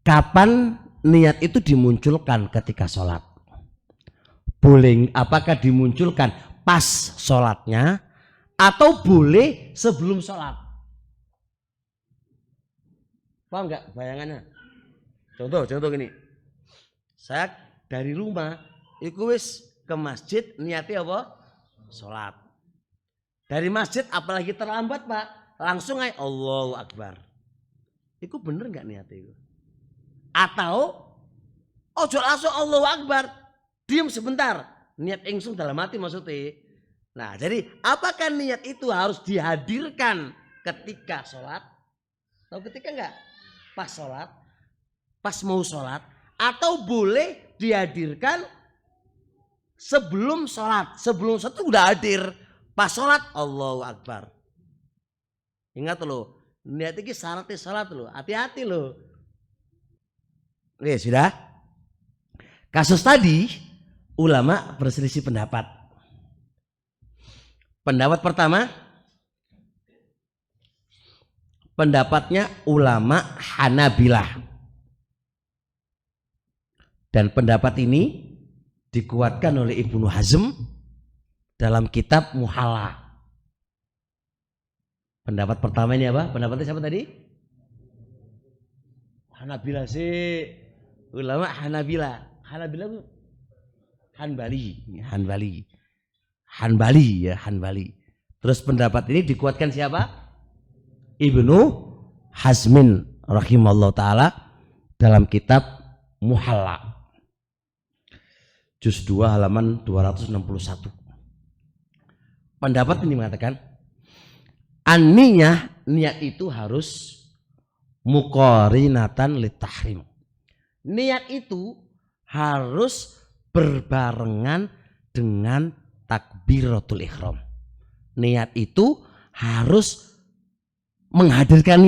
Kapan niat itu dimunculkan ketika sholat? Boleh, apakah dimunculkan pas sholatnya atau boleh sebelum sholat? Paham nggak bayangannya? Contoh gini, saya dari rumah iku wis ke masjid niatnya apa? Sholat. Dari masjid apalagi terlambat pak, langsung aja Allahu Akbar. Iku bener nggak niatnya itu? Atau ojo langsung Allahu Akbar, diam sebentar, niat ingsun dalam hati maksudnya. Nah jadi apakah niat itu harus dihadirkan ketika sholat? Tahu ketika enggak? Pas sholat, pas mau sholat, atau boleh dihadirkan sebelum sholat? Sebelum sholat itu udah hadir, pas sholat Allahu Akbar. Ingat loh, niat ini syaratnya sholat loh, hati-hati loh. Oke sudah. Kasus tadi ulama berselisih pendapat. Pendapat pertama, pendapatnya ulama Hanabilah. Dan pendapat ini dikuatkan oleh Ibnu Hazm dalam kitab Muhalla. Pendapat pertama ini apa? Pendapatnya siapa tadi? Hanabilah sih. Ulama Hanabilah. Hanabilah itu Hanbali. Terus pendapat ini dikuatkan siapa? Ibnu Hazmin rahimallahu taala dalam kitab Muhalla. Juz 2 halaman 261. Pendapat ini mengatakan niat itu harus muqarinatan litahrim. Niat itu harus berbarengan dengan takbiratul ihram. Niat itu harus menghadirkan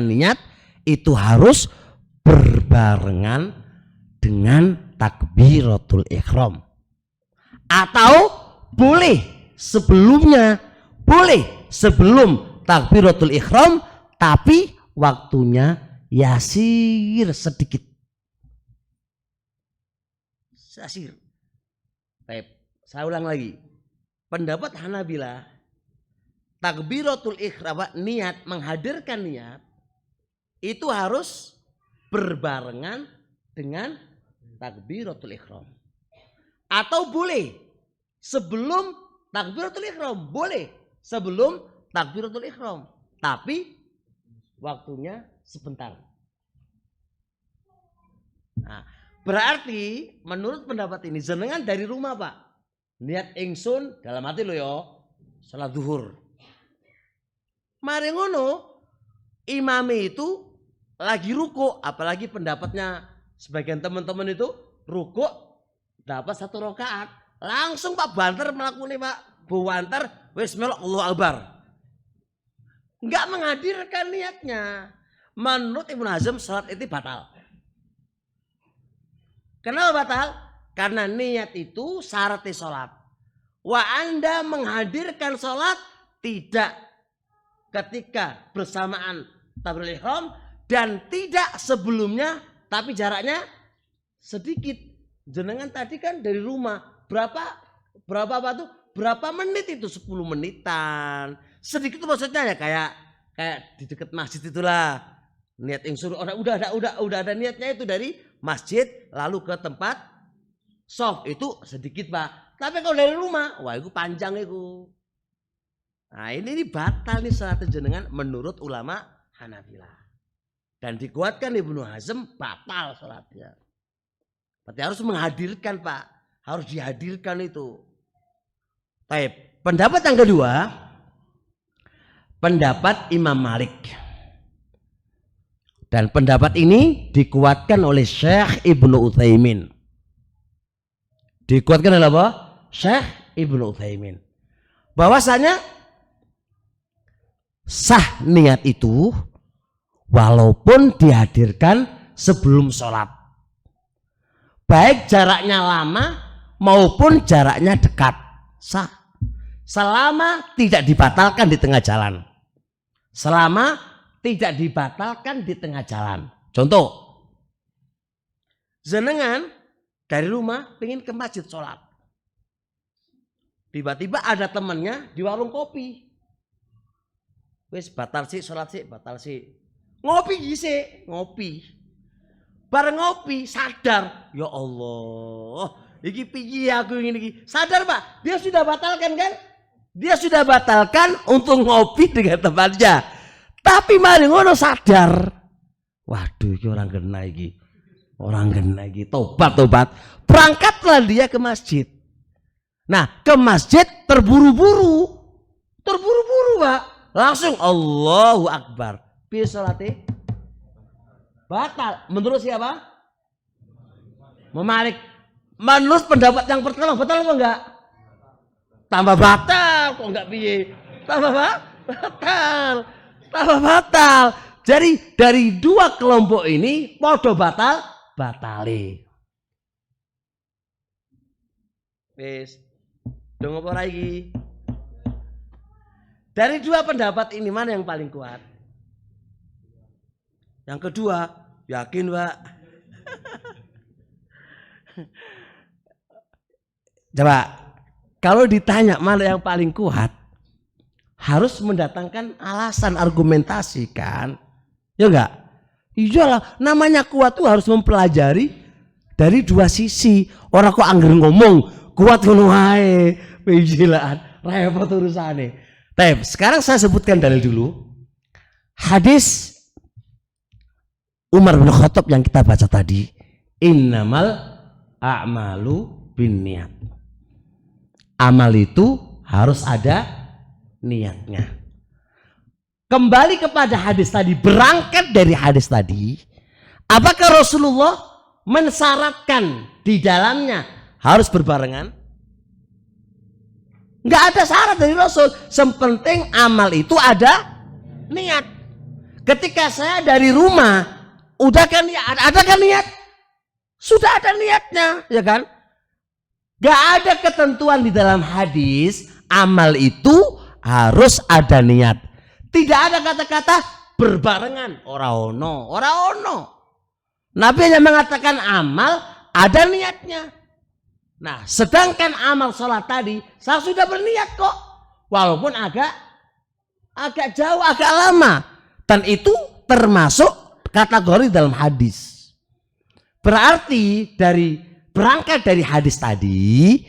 niat itu harus berbarengan dengan takbiratul ihram. Atau boleh sebelumnya, boleh sebelum takbiratul ihram tapi waktunya yasir sedikit. Yasir. Baik, saya ulang lagi. Pendapat Hanabilah, takbiratul ihram, niat, menghadirkan niat itu harus berbarengan dengan takbiratul ihram. Atau boleh sebelum takbiratul ihram, boleh sebelum takbiratul ihram, tapi waktunya sebentar. Nah, berarti menurut pendapat ini jenengan dari rumah pak, niat ingsun dalam hati lo yo salat zuhur. Mari ngono imami itu lagi ruku, apalagi pendapatnya sebagian teman-teman itu ruku dapat 1 rakaat, langsung pak banter melakukan pak buwanter wis melok Allahu Akbar. Enggak menghadirkan niatnya. Menurut Ibnu Hazm salat itu batal. Kenapa batal? Karena niat itu syaratnya salat. Wa Anda menghadirkan salat tidak ketika bersamaan takbiratul ihram dan tidak sebelumnya tapi jaraknya sedikit. Jenengan tadi kan dari rumah berapa menit itu 10 menitan. Sedikit itu maksudnya ya kayak di dekat masjid itulah. Niat ingsun udah ada niatnya itu dari masjid lalu ke tempat soft itu sedikit pak. Tapi kalau dari rumah, wah itu panjang itu. Nah ini batal nih salat jenengan menurut ulama Hanabilah. Dan dikuatkan Ibnu Hazm batal salatnya. Berarti harus menghadirkan pak, harus dihadirkan itu. Baik, pendapat yang kedua, pendapat Imam Malik. Dan pendapat ini dikuatkan oleh Syekh Ibnu Utsaimin. Dikuatkan oleh apa? Syekh Ibnu Utsaimin. Bahwasanya sah niat itu walaupun dihadirkan sebelum sholat. Baik jaraknya lama maupun jaraknya dekat. Sah. Selama tidak dibatalkan di tengah jalan. Selama tidak dibatalkan di tengah jalan. Contoh, Jenengan dari rumah pengen ke masjid sholat. Tiba-tiba ada temannya di warung kopi. Wis batal sih sholat sih, batal sih. Ngopi sih, ngopi. Bareng ngopi sadar, ya Allah, iki piye aku ini. Sadar Pak, dia sudah batalkan kan? Dia sudah batalkan untuk ngopi dengan temannya. Tapi mari ngono sadar. Waduh, ini orang kena iki. Orang kena iki. Tobat. Berangkatlah dia ke masjid. Nah, ke masjid terburu-buru. Pak. Langsung Allahu Akbar. Piye salate? Batal. Menurut siapa? Memalik. Menurut pendapat yang pertama, batal apa enggak? Tambah batal, kok enggak piye? Tambah batal. Jadi dari dua kelompok ini podo batale. Wis. Dong apa lagi? Dari dua pendapat ini mana yang paling kuat? Yang kedua, yakin Pak? Coba, kalau ditanya mana yang paling kuat, harus mendatangkan alasan argumentasi kan? Ya enggak? Iyalah, namanya kuat tuh harus mempelajari dari dua sisi. Orang kok angger ngomong kuat ngono wae, pijilan, repot urusane. Tapi sekarang saya sebutkan dalil dulu. Hadis Umar bin Khattab yang kita baca tadi, innamal a'malu binniyat. Amal itu harus ada niatnya. Kembali kepada hadis tadi, berangkat dari hadis tadi, apakah Rasulullah mensyaratkan di dalamnya harus berbarengan? Enggak ada syarat dari Rasul. Sepenting amal itu ada niat. Ketika saya dari rumah, udah kan ada kan niat? Sudah ada niatnya, ya kan? Gak ada ketentuan di dalam hadis amal itu harus ada niat. Tidak ada kata-kata berbarengan. Ora ono. Nabi hanya mengatakan amal ada niatnya. Nah, sedangkan amal sholat tadi saya sudah berniat kok, walaupun agak jauh, agak lama, dan itu termasuk kategori dalam hadis. Berarti berangkat dari hadis tadi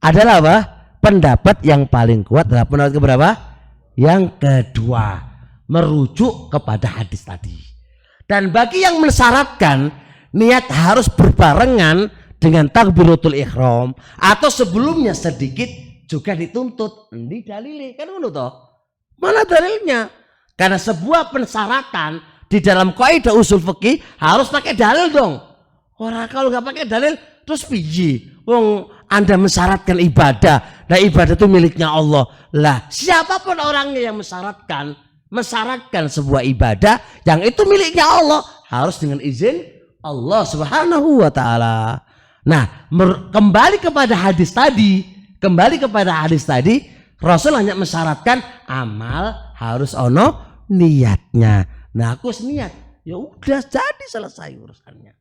adalah apa? Pendapat yang paling kuat adalah pendapat keberapa? Yang kedua, merujuk kepada hadis tadi. Dan bagi yang mensyaratkan niat harus berbarengan dengan takbiratul ihram atau sebelumnya sedikit juga dituntut. Ini dalilnya kan ngono toh? Mana dalilnya? Karena sebuah pensyaratan di dalam kaidah usul fikih harus pakai dalil dong. Orang kalau nggak pakai dalil terus piye? Wong Anda mensyaratkan ibadah, nah ibadah itu miliknya Allah. Lah, siapapun orangnya yang mensyaratkan sebuah ibadah yang itu miliknya Allah harus dengan izin Allah Subhanahu wa taala. Nah, kembali kepada hadis tadi, Rasul hanya mensyaratkan amal harus ono niatnya. Nah, aku niat, ya udah jadi selesai urusannya.